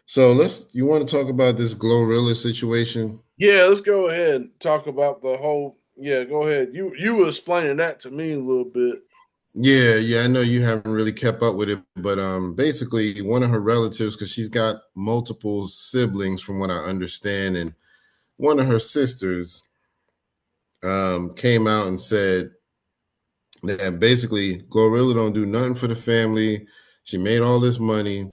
So you want to talk about this Glorilla situation? Yeah, let's go ahead and talk about the whole. Yeah, go ahead. You were explaining that to me a little bit. Yeah, I know you haven't really kept up with it, but basically one of her relatives, because she's got multiple siblings from what I understand, and one of her sisters came out and said that basically Glorilla don't do nothing for the family. She made all this money.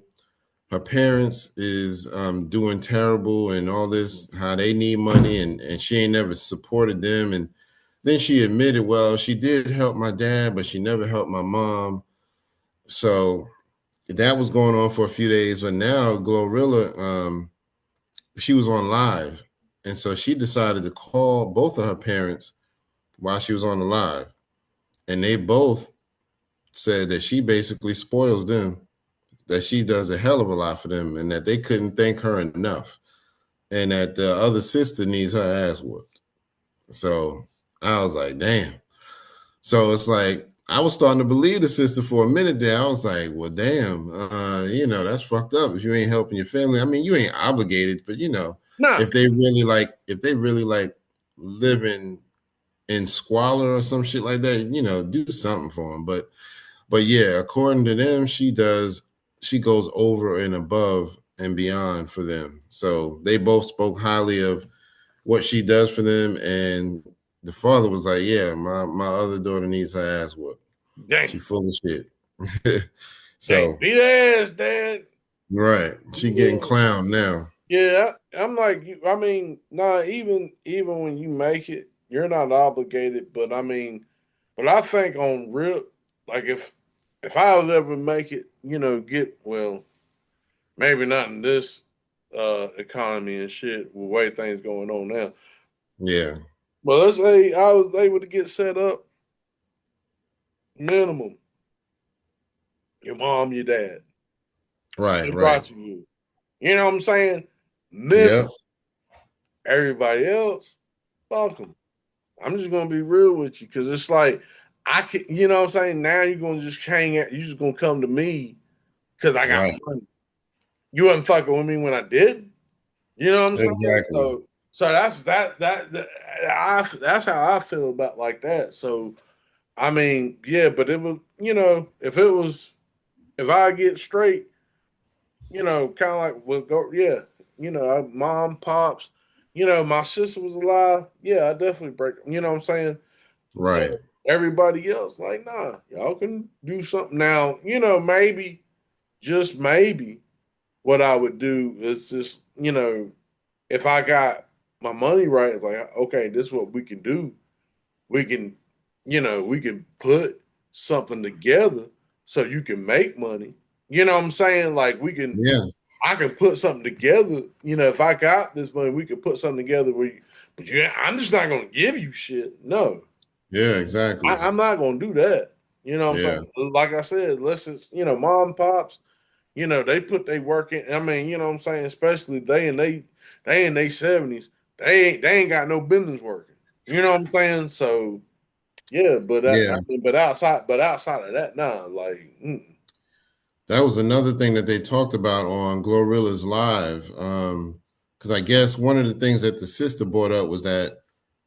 Her parents is doing terrible and all this, how they need money, and she ain't never supported them. And then she admitted, well, she did help my dad, but she never helped my mom. So that was going on for a few days. But now Glorilla, she was on live. And so she decided to call both of her parents while she was on the live. And they both said that she basically spoils them, that she does a hell of a lot for them, and that they couldn't thank her enough, and that the other sister needs her ass whooped. So I was like, damn. So it's like I was starting to believe the sister for a minute there. I was like, well, damn, that's fucked up. If you ain't helping your family, I mean, you ain't obligated, but Nah, if they really like living in squalor or some shit like that, do something for them. But yeah, according to them, she goes over and above and beyond for them. So they both spoke highly of what she does for them. And the father was like, yeah, my other daughter needs her ass whooped. She dang, full of shit. dang, So beat ass, dad. right. She getting Yeah, clowned now. yeah. I'm like, I mean, nah. Even when you make it, you're not obligated. But I mean, but I think on real, like if I was ever make it, get well, maybe not in this economy and shit with the way things going on now. Yeah. But let's say I was able to get set up minimum. Your mom, your dad, Right, just right. watching you. You know what I'm saying? Yep. Minimum. Everybody else, fuck them. I'm just gonna be real with you because it's like I can, you know what I'm saying. Now you're gonna just hang out. You're just gonna come to me because I got Right. money. You wasn't fucking with me when I did. You know what I'm saying? Exactly. So that's how I feel about like that. So I mean, yeah, but it was, if I get straight, kind of like with go, yeah, mom, pops, my sister was alive, yeah, I definitely break, you know what I'm saying? But Right. everybody else, like, nah, y'all can do something now, maybe, just maybe, what I would do is just, if I got my money right, it's like, okay, this is what we can do. We can, we can put something together so you can make money. You know what I'm saying? Like Yeah. I can put something together. If I got this money, we could put something together but I'm just not going to give you shit. No, Yeah, exactly. I'm not going to do that. You know what I'm Yeah. saying? Like I said, unless it's, mom and pops, they put their work in. I mean, you know what I'm saying? Especially they in their 70s. They ain't got no business working. You know what I'm saying? So yeah, I Yeah. mean, but outside of that, nah, like That was another thing that they talked about on Glorilla's Live. Because I guess one of the things that the sister brought up was that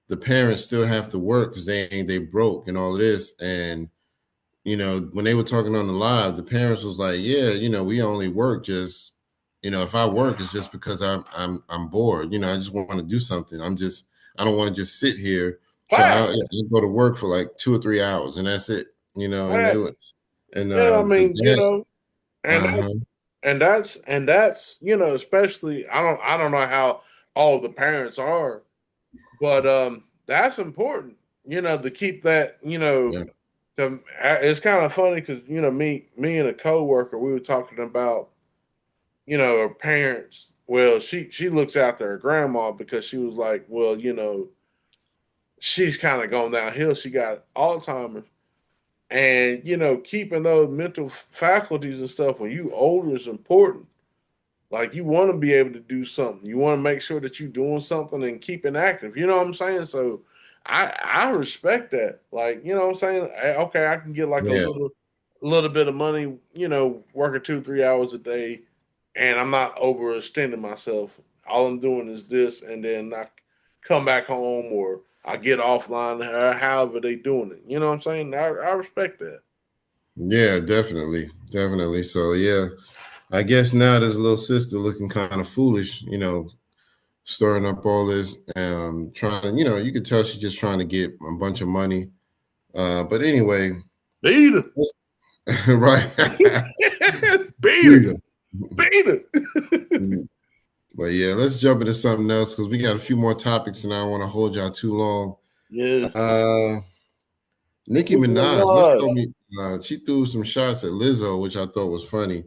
the parents still have to work because they broke and all of this. And when they were talking on the live, the parents was like, "Yeah, we only work just, if I work, it's just because I'm bored. I just want to do something. I don't want to just sit here. So fact, I'll go to work for like 2 or 3 hours, and that's it. And they fact. would, and Yeah, I the mean, dad, and uh huh, that's especially I don't know how all the parents are, but that's important. To keep that. yeah, It's kind of funny because me and a coworker we were talking about her parents. Well, she looks after her grandma because she was like, well, she's kind of gone downhill. She got Alzheimer's, and keeping those mental faculties and stuff when you older is important. Like you want to be able to do something. You want to make sure that you're doing something and keeping active. You know what I'm saying? So I respect that. Like you know what I'm saying? Okay, I can get like a yeah, little bit of money. Working 2 3 hours a day. and I'm not overextending myself. All I'm doing is this, and then I come back home or I get offline, or however they doing it. You know what I'm saying? I respect that. Yeah, definitely, definitely. So yeah, I guess now this little sister looking kind of foolish, stirring up all this, trying to, you could tell she's just trying to get a bunch of money. But anyway, Beat her. right, Beat her. Peter. Beat her. But yeah, let's jump into something else because we got a few more topics, and I don't want to hold y'all too long. Yes. Uh, Nicki Nicki Minaj, let's Minaj. go. She threw some shots at Lizzo, which I thought was funny.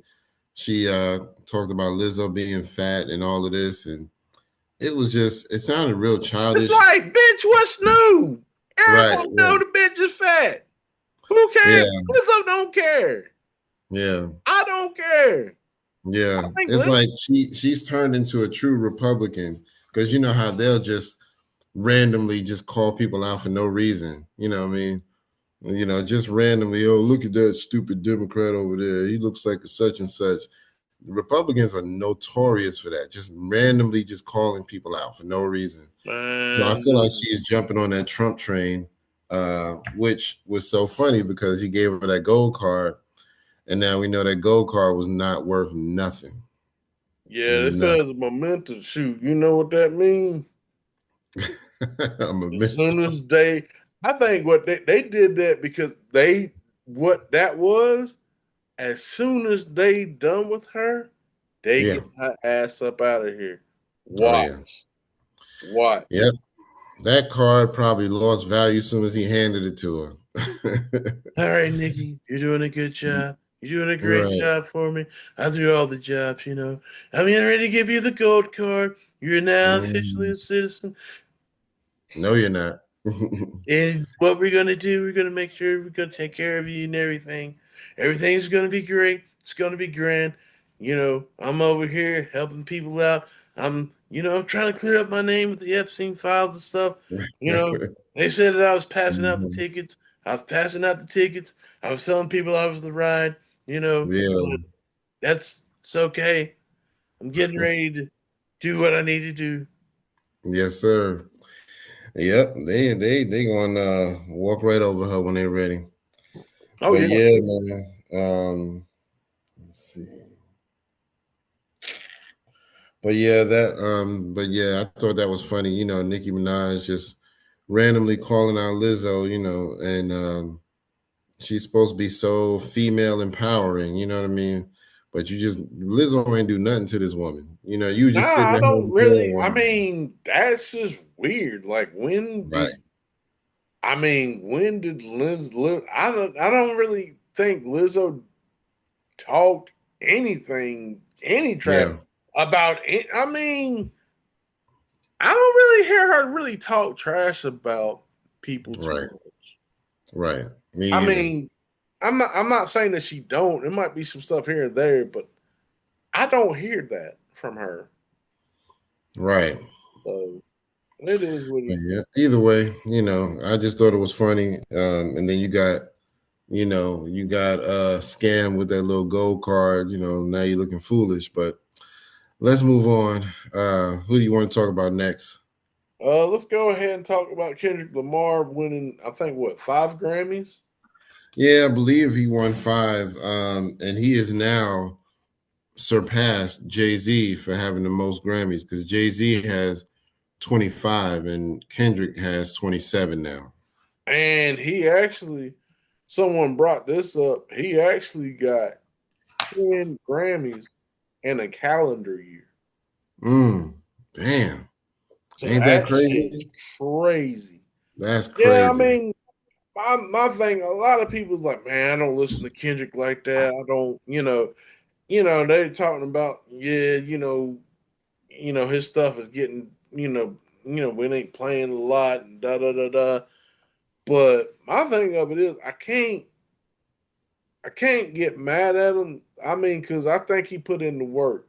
She talked about Lizzo being fat and all of this, and it sounded real It's childish. like, bitch, what's new? Right, Everyone know right. the bitch is fat. Who cares? Yeah, Lizzo don't care. yeah, I don't care. I yeah. think It's Lizzo. like she's turned into a true Republican because you know how they'll just randomly just call people out for no reason. You know what I mean? Just randomly, oh, look at that stupid Democrat over there. He looks like a such and such. Republicans are notorious for that, just randomly just calling people out for no reason. So I Man, feel like she's jumping on that Trump train, which was so funny because he gave her that gold card, and now we know that gold card was not worth nothing. yeah, this Nothing. says a memento shoot. You know what that means? I'm a As soon mental. as I think what they did that because what that was, as soon as they done with her, they Yeah. get her ass up out of here. Oh yeah. Watch. Watch. Yep. That card probably lost value as soon as he handed it to her. All right, Nikki, you're doing a good job. You're doing a great Right. job for me. I do all the jobs. I'm getting ready to give you the gold card. You're now officially a Mhm. citizen. No, you're not. And what we're gonna do, we're gonna make sure we're gonna take care of you and everything. Everything's gonna be great. It's gonna be grand. I'm over here helping people out. I'm trying to clear up my name with the Epstein files and stuff. You know, they said that I was passing out the Mhm. tickets. I was passing out the tickets. I was telling people I was the ride. Yeah. But it's okay. I'm getting ready to do what I need to do. Yes, sir. Yep. They gonna walk right over her when they're ready. Oh But yeah. yeah, man. Let's see. But yeah, I thought that was funny. Nicki Minaj just randomly calling out Lizzo, and she's supposed to be so female empowering, you know what I mean? But Lizzo ain't do nothing to this woman. You Nah, just sitting I at don't home really. I watching. mean, that's just weird. Like, Right. when did Liz I don't really think Lizzo talked any trap Yeah. about it. I mean, I don't really hear her really talk trash about people too Right. much. Right. Me I either. mean, I'm not saying that she don't. It might be some stuff here and there, but I don't hear that from her. Right. So it is what But it yeah. Either way, I just thought it was funny. And then you got scammed with that little gold card. Now you're looking foolish. But let's move on. Who do you want to talk about next? Let's go ahead and talk about Kendrick Lamar winning, I think, what, 5 Grammys? Yeah, I believe he won five. And he is now surpassed Jay-Z for having the most Grammys because Jay-Z has 25 and Kendrick has 27 now. And someone brought this up. He actually got 10 Grammys in a calendar year. Damn. So Ain't that that shit's crazy? crazy. That's Yeah, I crazy. mean, my thing, a lot of people's like, man, I don't listen to Kendrick like that. I don't, they're talking about, yeah, his stuff is getting, we ain't playing a lot and da da da da. But my thing of it is, I can't get mad at him. I mean, because I think he put in the work.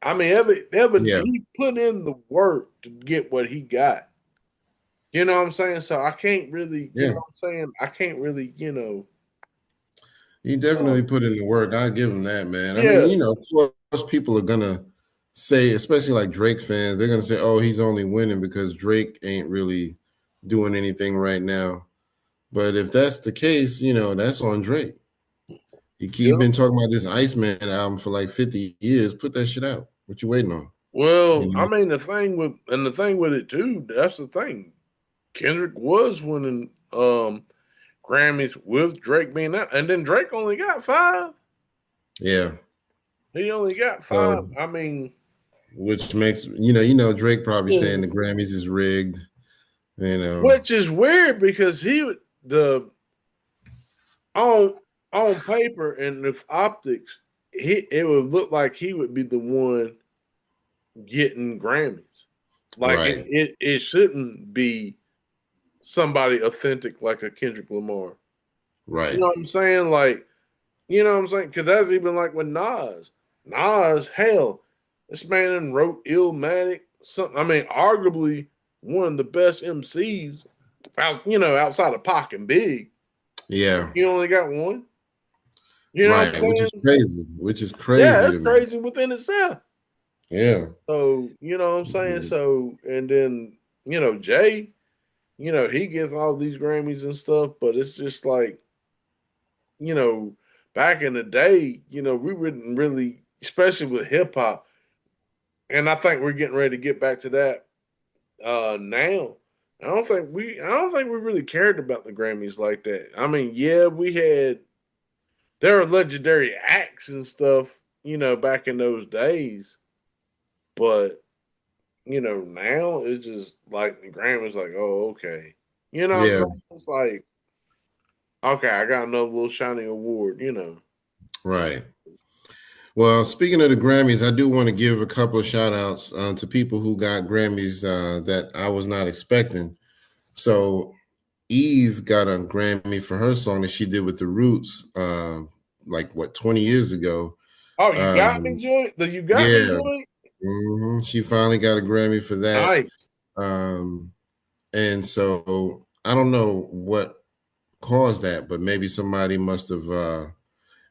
I mean, Evan, Yeah. he put in the work to get what he got. You know what I'm saying? So I can't really, Yeah. I can't really, He definitely Um, put in the work. I give him that, man. I mean, yeah, of course, people are gonna say, especially like Drake fans, they're gonna say, "Oh, he's only winning because Drake ain't really doing anything right now." But if that's the case, that's on Drake. He yeah. been talking about this Iceman album for like 50 years. Put that shit out. What you waiting on? You Well, I know? mean, the thing with it too. That's the thing. Kendrick was winning Grammys with Drake being out, and then Drake only got five. Yeah. He only got five. So, I mean, which makes Drake probably saying the Grammys is rigged. which is weird because the on on paper and with optics, it would look like he would be the one getting Grammys. Like Right, it shouldn't be somebody authentic like a Kendrick Lamar. You right. know what I'm saying? Like, you know what I'm saying? Because that's even like with Nas. Nas, hell, this man wrote Illmatic. Something. I mean, arguably one of the best MCs outside of Pac and Big. Yeah, You only got one. You know what I'm right. Which is saying? crazy. Which is Yeah, crazy it's to me. crazy within itself. Yeah. So, you know what I'm saying? So, and then, Jay, he gets all these Grammys and stuff, but it's just like, you know, back in the day, we wouldn't really, especially with hip hop, and I think we're getting ready to get back to that now. I don't think we really cared about the Grammys like that. I mean, yeah, there were legendary acts and stuff, back in those days, but now it's just like the Grammys like, oh, okay. You know what I'm Yeah, saying? It's like, okay, I got another little shiny award. right. Well, speaking of the Grammys, I do want to give a couple of shout outs to people who got Grammys that I was not expecting. So Eve got a Grammy for her song that she did with the Roots, like what 20 years ago. Oh, you got me Um, joint? The you got me yeah, joint? she finally got a Grammy for that. Nice. Um, and so I don't know what caused that, but maybe somebody must have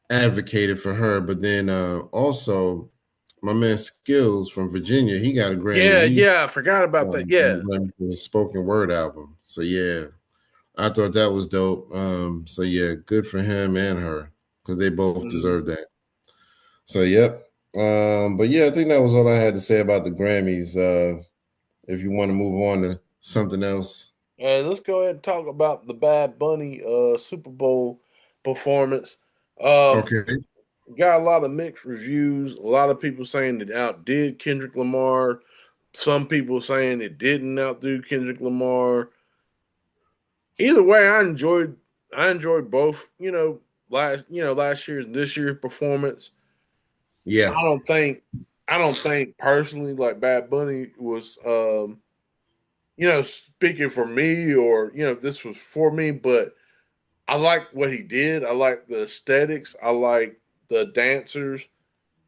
advocated for her. But then also, my man Skills from Virginia, he got a Grammy. Yeah, He yeah, I forgot about that. got a Yeah. Grammy for his spoken word album. So yeah, I thought that was dope. So yeah, good for him and her because they both Mhm. deserve that. So yep. But yeah, I think that was all I had to say about the Grammys. If you want to move on to something else. Let's go ahead and talk about the Bad Bunny Super Bowl performance. Um, Okay. got a lot of mixed reviews. A lot of people saying it outdid Kendrick Lamar. Some people saying it didn't outdo Kendrick Lamar. Either way, I enjoyed both. Last year's and this year's performance. Yeah. I don't think I don't think personally like Bad Bunny was speaking for me or this was for me, but I like what he did. I like the aesthetics. I like the dancers.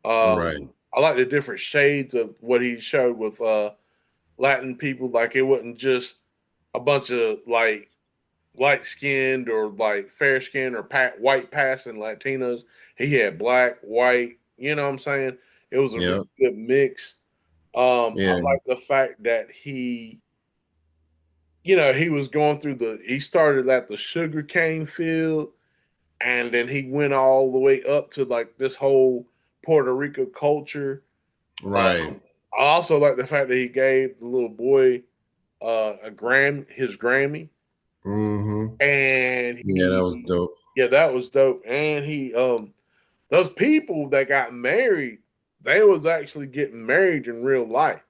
Right. I like the different shades of what he showed with Latin people. Like it wasn't just a bunch of like light skinned or like fair skinned or white passing Latinos. He had black, white. You know what I'm saying? It was a really Yeah. good mix. I Yeah. like the fact that he was going through he started at the sugarcane field and then he went all the way up to like this whole Puerto Rico culture. Right. I also like the fact that he gave the little boy his Grammy, Mm-hmm. and Yeah, that was dope. yeah, that was dope. And those people that got married, they was actually getting married in real life.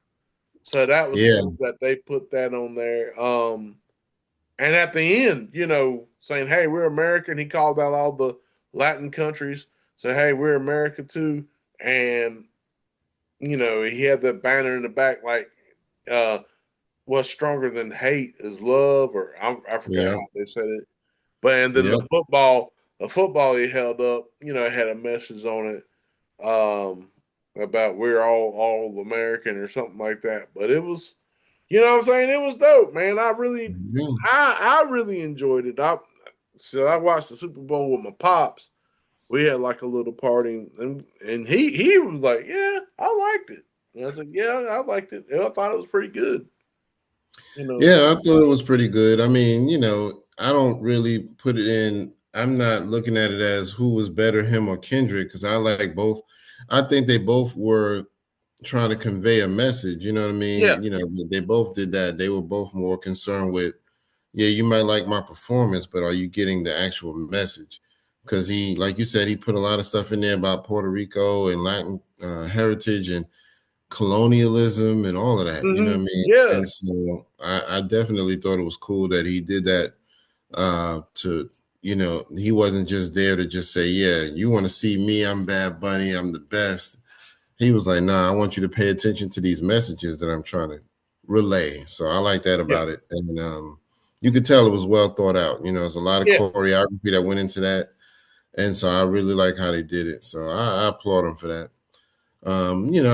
So that was Yeah. cool that they put that on there. And at the end, saying, "Hey, we're American." He called out all the Latin countries, say, "Hey, we're America too." And he had the banner in the back like, uh, "What's stronger than hate is love," or I forgot Yeah. how they said it. But and then Yep. the football he held up, it had a message on it, about we're all American or something like that. But it was, what I'm saying, it was dope, man. Yeah. I really enjoyed it. So I watched the Super Bowl with my pops, we had like a little party, and he was like, "Yeah, I liked it." And I was like, "Yeah, I liked it. I thought it was pretty good." You know. Yeah, I thought it was pretty good. I mean, I don't really put it in. I'm not looking at it as who was better, him or Kendrick, because I like both. I think they both were trying to convey a message. You know what I Yeah. mean? They both did that. They were both more concerned with, yeah, you might like my performance, but are you getting the actual message? Because he, like you said, he put a lot of stuff in there about Puerto Rico and Latin heritage and colonialism and all of that. You know what I mean? Yeah. And so I definitely thought it was cool that he did that. He wasn't just there to just say, "Yeah, you want to see me? I'm Bad Bunny. I'm the best." He was like, "Nah, I want you to pay attention to these messages that I'm trying to relay." So I like that Yeah. about it, and you could tell it was well thought out. There's a lot of Yeah. choreography that went into that, and so I really like how they did it. So I applaud them for that. I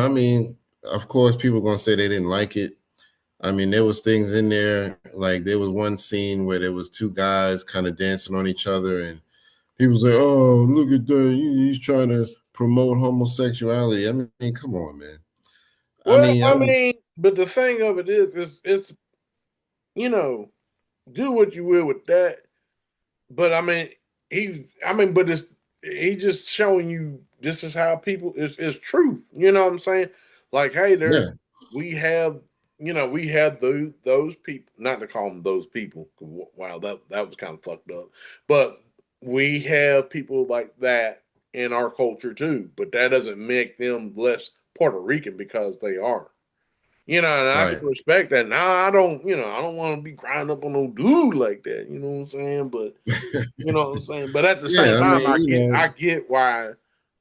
mean, of course, people are gonna say they didn't like it. I mean, there was things in there, like there was one scene where there was two guys kind of dancing on each other, and people say, "Oh, look at that! He's trying to promote homosexuality." I mean, come on, man. I Well, mean, I mean, but the thing of it is, it's you know, do what you will with that. But I mean, but he's just showing you this is how people is truth. You know what I'm saying? Like, hey, yeah, we have, we have those people. Not to call them those people. Wow, that was kind of fucked up. But we have people like that in our culture too. But that doesn't make them less Puerto Rican because they are. And I can right. respect that. Now I don't want to be crying up on no dude like that. You know what I'm saying? But you know what I'm saying? But at the same Yeah, I time, mean, I get why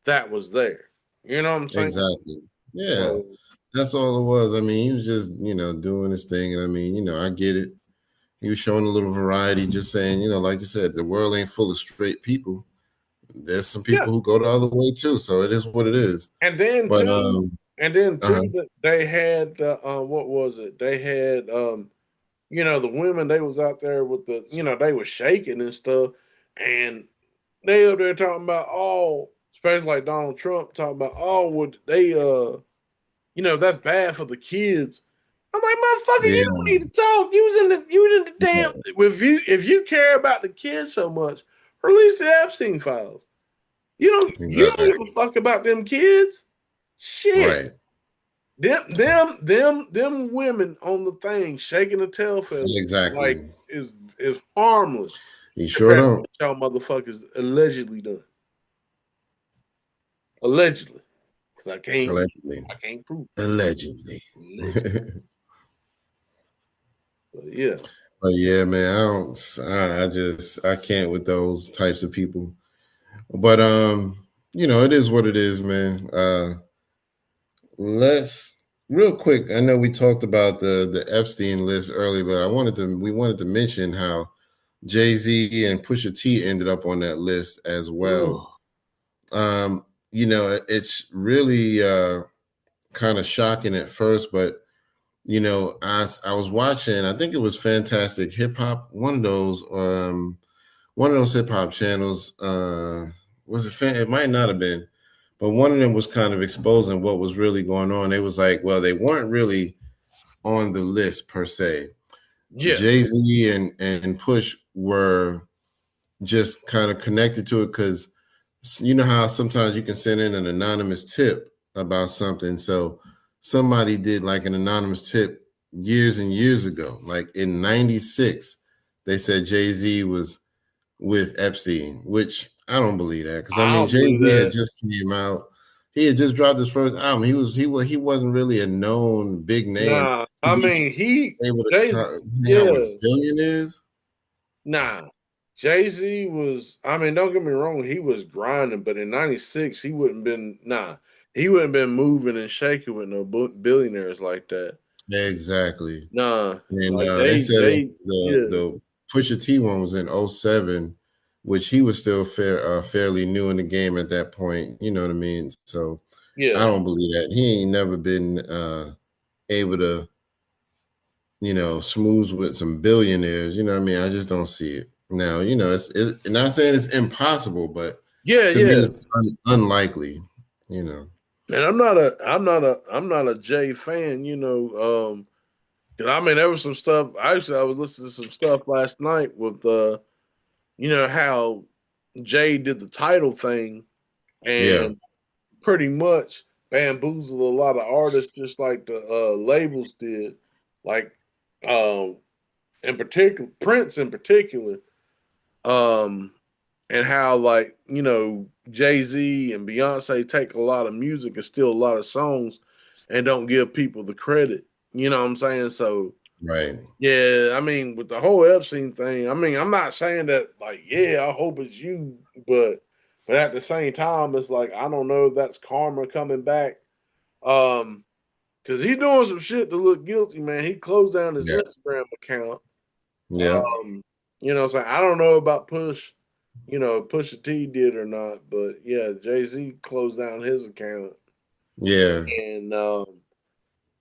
that was there. You know what I'm saying? exactly. Yeah, So that's all it was. I mean, he was just, doing his thing. And I mean, I get it. He was showing a little variety, just saying, like you said, the world ain't full of straight people. There's some yeah, people who go the other way too. So it is what it is. and then But too, uh-huh. they had what was it? They had the women they was out there with they was shaking and stuff, and they up there talking about especially like Donald Trump talking about would they that's bad for the kids. I'm like, motherfucker, you Yeah, don't need to talk. You was in the damn. If you care about the kids so much, release the Epstein files. You don't give exactly. a fuck about them kids. Shit. Right. Them women on the thing shaking the tail feathers like Exactly. is harmless You sure compared to don't. what y'all motherfuckers allegedly done. Allegedly. Because Allegedly. I can't prove Allegedly. it. But yeah. But yeah, man, I can't with those types of people. But it is what it is, man. Let's real quick. I know we talked about the Epstein list earlier, but we wanted to mention how Jay-Z and Pusha T ended up on that list as well. Ugh. It's really kind of shocking at first, but I was watching, I think it was Fantastic Hip Hop, one of those hip hop channels. Was it It might not have been, but one of them was kind of exposing what was really going on. They was like, well, they weren't really on the list per se. Yeah. Jay-Z and Push were just kind of connected to it because you know how sometimes you can send in an anonymous tip about something. So somebody did like an anonymous tip years and years ago, like in '96. They said Jay-Z was with Epstein, which I don't believe that because I I mean don't believe Jay-Z had that. just came out. He had just dropped his first album. He wasn't really a known big name Nah. to I be mean able to Jay hang out yeah. with billionaires. Nah. Jay-Z was, I mean, don't get me wrong, he was grinding, but in '96, he wouldn't been moving and shaking with no billionaires like that. Exactly. Nah. And Like they said yeah. the Pusha T one was in '07, which he was still fairly new in the game at that point. You know what I mean? So I Yeah. don't believe that. He ain't never been able to, smooth with some billionaires. You know what I mean? I just don't see it. Now, it's not saying it's impossible, but Yeah, To me, yeah. it's unlikely. You know. And I'm not a Jay fan, you know. 'Cause I mean there was some stuff actually I was listening to some stuff last night with you know how Jay did the title thing Yeah. and pretty much bamboozled a lot of artists just like the labels did. Like um in particular Prince in particular. Um and how like, you know, Jay-Z and Beyonce take a lot of music and steal a lot of songs and don't give people the credit. You know what I'm saying? So Right. yeah, I mean, with the whole Epstein thing, I mean, I'm not saying that like, yeah, I hope it's you, but at the same time, it's like I don't know if that's karma coming back. Because he's doing some shit to look guilty, man. He closed down his Yeah. Instagram account. Yeah. Um, you know, so I don't know about Push, you know, Pusha T did or not, but yeah, Jay Z closed down his account, Yeah. and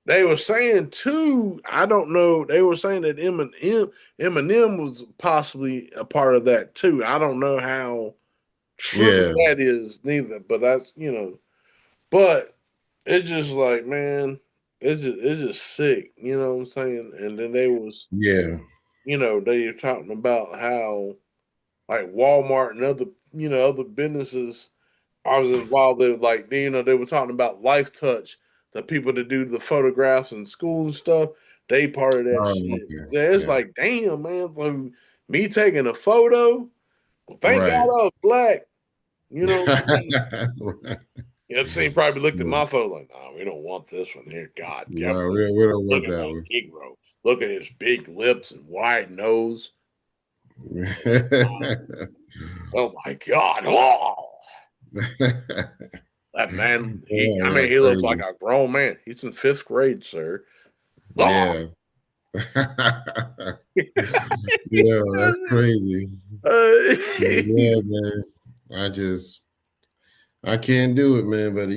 they were saying too. I don't know. They were saying that Eminem was possibly a part of that too. I don't know how true Yeah. that is neither, but that's you know. But it's just like man, it's just sick. You know what I'm saying? And then they was Yeah. you know they were talking about how like Walmart and other you know other businesses I was involved in like you know they were talking about Life Touch, the people that do the photographs in school and stuff. They part of that shit. Okay. Yeah, it's Yeah. like damn man. So me taking a photo. Well, thank God I Right. was black. You know what I mean? Right. You know, he probably looked at Yeah. my photo like, "Nah, we don't want this one here. God, No, definitely we don't look want at that that one. Negro. Look at his big lips and wide nose. Oh my God! Oh, that man. I Oh, mean, that's he looks like crazy. a grown man. He's in fifth grade, sir. Oh. Yeah. Yeah, that's crazy. Yeah, man. I just I can't do it, man. But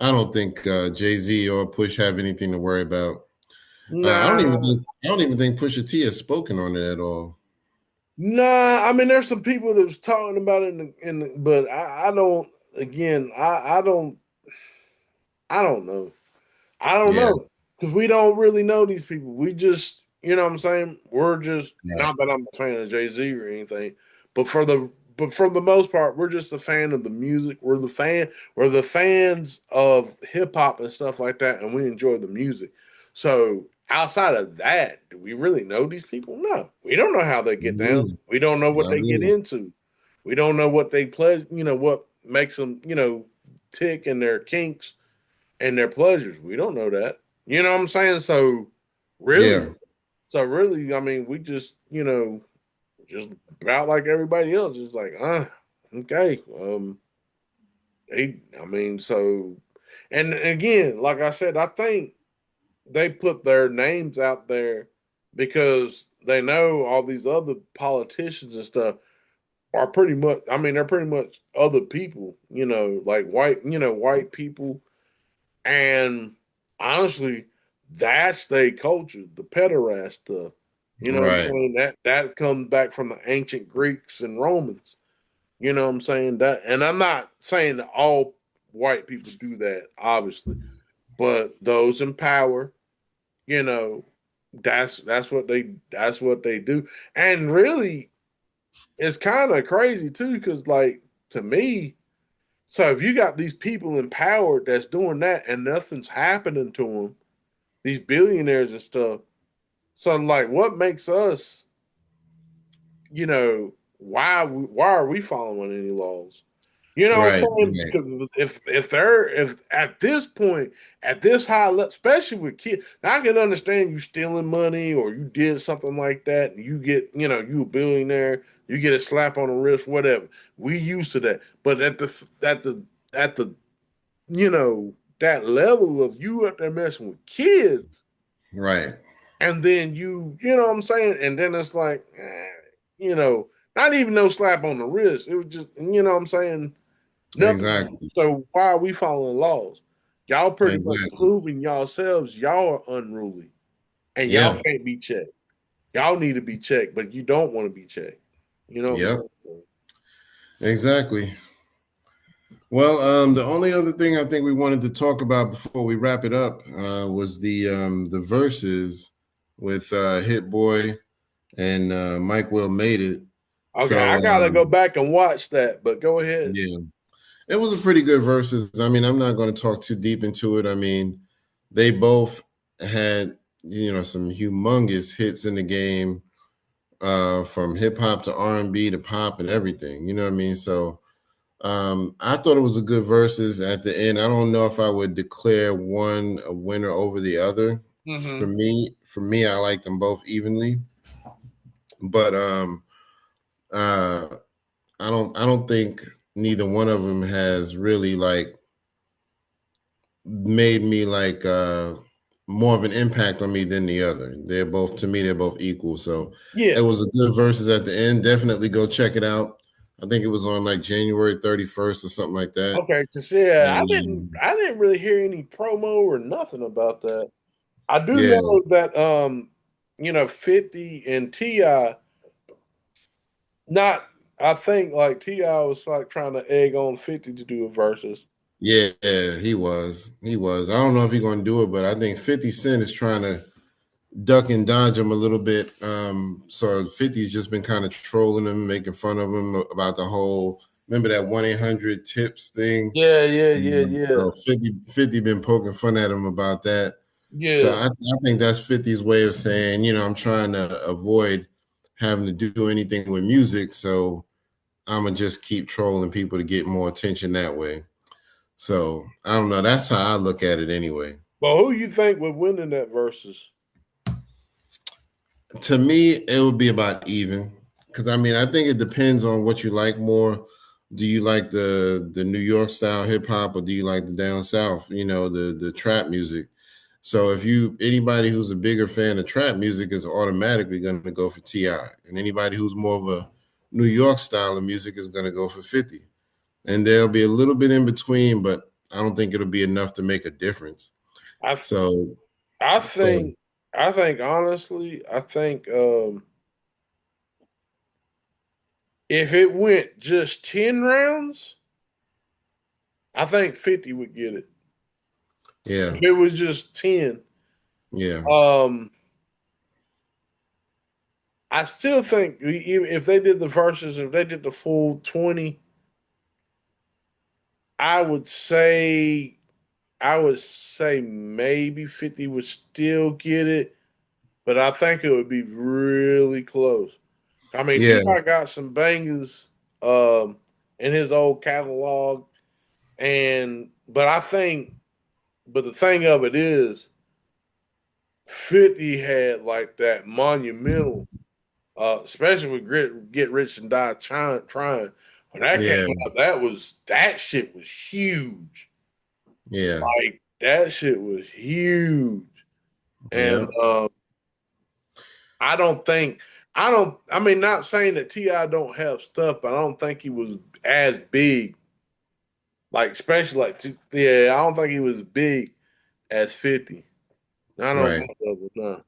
I don't think Jay-Z or Push have anything to worry about. Nah, I don't even think Pusha T has spoken on it at all. nah. I mean, there's some people that was talking about it, but I don't. Again, I don't know. I don't Yeah, know because we don't really know these people. We just, you know, what I'm saying we're just right, not that I'm a fan of Jay Z or anything, but for the most part, we're just a fan of the music. We're the fans of hip hop and stuff like that, and we enjoy the music. So outside of that, do we really know these people? No, we don't know how they get not down. really. We don't know what Not they get really. into. We don't know what they play. You know what makes them, you know, tick in their kinks and their pleasures. We don't know that. You know what I'm saying? Really, Yeah, so really, I mean, we just, you know, just about like everybody else, just like, okay. I mean, so and again, like I said, I think they put their names out there because they know all these other politicians and stuff are pretty much I mean, they're pretty much other people, you know, like white people. And honestly, that's their culture, the pederast stuff. You know what I'm right. saying? That comes back from the ancient Greeks and Romans. You know what I'm saying? That and I'm not saying that all white people do that, obviously, but those in power, you know, that's what they do. And really, it's kind of crazy too, because like to me, so if you got these people in power that's doing that and nothing's happening to them, these billionaires and stuff. So like, what makes us, you know, why are we following any laws? You know what Right. I'm saying? Right. Because if at this point at this high level, especially with kids, now I can understand you stealing money or you did something like that and you get you know you a billionaire, you get a slap on the wrist, whatever. We used to that, but at the you know that level of you up there messing with kids Right. and then you know what I'm saying? And then it's like, you know, not even no slap on the wrist. It was just, you know what I'm saying? Nothing. Exactly. So why are we following laws? Y'all pretty much Exactly. proving yourselves y'all are unruly and y'all Yeah. can't be checked. Y'all need to be checked, but you don't want to be checked. You know what I'm Yep. saying? Exactly. Well, the only other thing I think we wanted to talk about before we wrap it up was the verses with Hit Boy and Mike Will Made It. Okay, I So gotta go back and watch that, but go ahead. yeah, it was a pretty good verses. I mean, I'm not going to talk too deep into it. I mean, they both had some humongous hits in the game, from hip hop to R&B to pop and everything. You know what I mean? So I thought it was a good verses at the end. I don't know if I would declare one a winner over the other. Mm-hmm. For me, I like them both evenly, but uh, I don't think neither one of them has really like made me like more of an impact on me than the other. They're both to me, they're both equal. So Yeah. it was a good verses at the end. Definitely go check it out. I think it was on like January 31st or something like that. Okay. Cause yeah, And I didn't really hear any promo or nothing about that. I do yeah, know that 50 and Ti not I think like Ti was like trying to egg on 50 to do a versus. yeah, he was. He was. I don't know if he's gonna do it, but I think 50 Cent is trying to duck and dodge him a little bit. So 50's just been kind of trolling him, making fun of him about the whole, remember that 1-800 tips thing? Yeah, yeah, yeah, yeah. So 50 been poking fun at him about that. So Yeah. I think that's 50's way of saying, I'm trying to avoid having to do anything with music. So I'm gonna just keep trolling people to get more attention that way. So I don't know. That's how I look at it anyway. But who you think would win in that versus? To me, it would be about even. Because I mean, I think it depends on what you like more. Do you like the New York style hip hop, or do you like the down south? The trap music. So if anybody who's a bigger fan of trap music is automatically going to go for Ti, and anybody who's more of a New York style of music is going to go for 50. And there'll be a little bit in between, but I don't think it'll be enough to make a difference. I So, I so think I think honestly, I think if it went just 10 rounds, I think 50 would get it. yeah, If it was just 10, yeah, um I still think even if they did the verses, if they did the full 20, I would say I would say maybe 50 would still get it, but I think it would be really close. I mean, yeah, T.I. got some bangers um, in his old catalog, but I think, but the thing of it is, 50 had like that monumental, especially with Get Rich and Die Trying. When that came yeah, out, that shit was huge. yeah, Like that shit was huge, and yeah, I don't think I don't. I mean, not saying that Ti don't have stuff, but I don't think he was as big. Like especially yeah, I don't think he was big as 50. I don't right. think so, but no.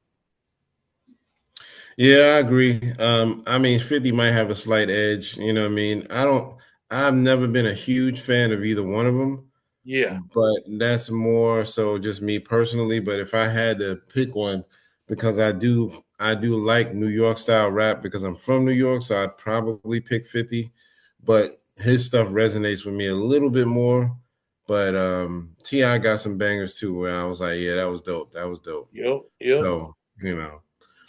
Yeah, I agree. I mean, 50 might have a slight edge. You know what I mean? I've never been a huge fan of either one of them, Yeah, but that's more so just me personally. But if I had to pick one, because I do like New York style rap because I'm from New York, so I'd probably pick 50. But his stuff resonates with me a little bit more. But Ti got some bangers too, where I was like, yeah, that was dope. That was dope. yep. So,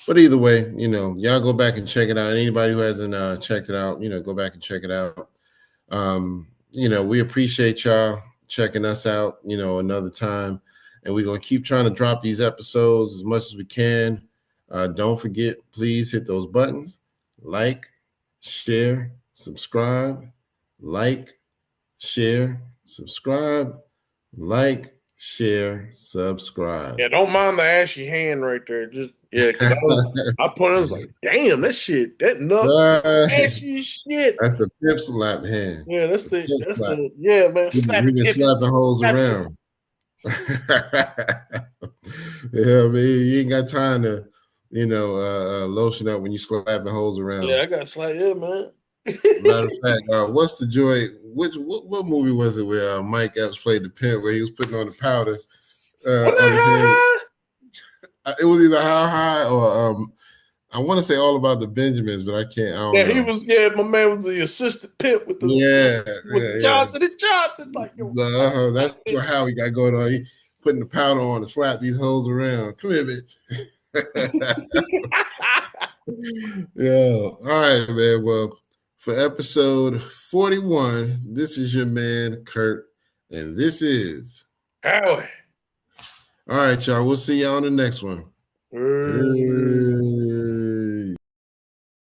but either way, y'all go back and check it out. Anybody who hasn't checked it out, go back and check it out. We appreciate y'all checking us out, another time. And we're gonna keep trying to drop these episodes as much as we can. Don't forget, please hit those buttons, like, share, subscribe, like, share, subscribe, like, share, subscribe. Yeah, don't mind the ashy hand right there. Just yeah, because I put it, I was like, damn, that nut ashy as shit. That's the pip slap hand. Yeah, The pip slap. yeah, man. He Slap it, been tip it, slapping holes slap it. around. Yeah, man, you ain't got time to, lotion up when you slapping holes around. Yeah, I got slap. Yeah, man. Matter of fact, what's the joy? What movie was it where Mike Epps played the pimp where he was putting on the powder What on the his hand? hell? It was either How High or I want to say All About the Benjamins, but I can't. I don't Yeah, he know. was. Yeah, my man was the assistant pimp with the Yeah, with the yeah. Johnson. It's Johnson. Like, yo, That's what Howie got going on. He putting the powder on to slap these hoes around. Come here, bitch. Yeah. All right, man. Well, for episode 41, this is your man, Kurt, and this is. Howie. All right, y'all. We'll see y'all on the next one. Uh, Peace.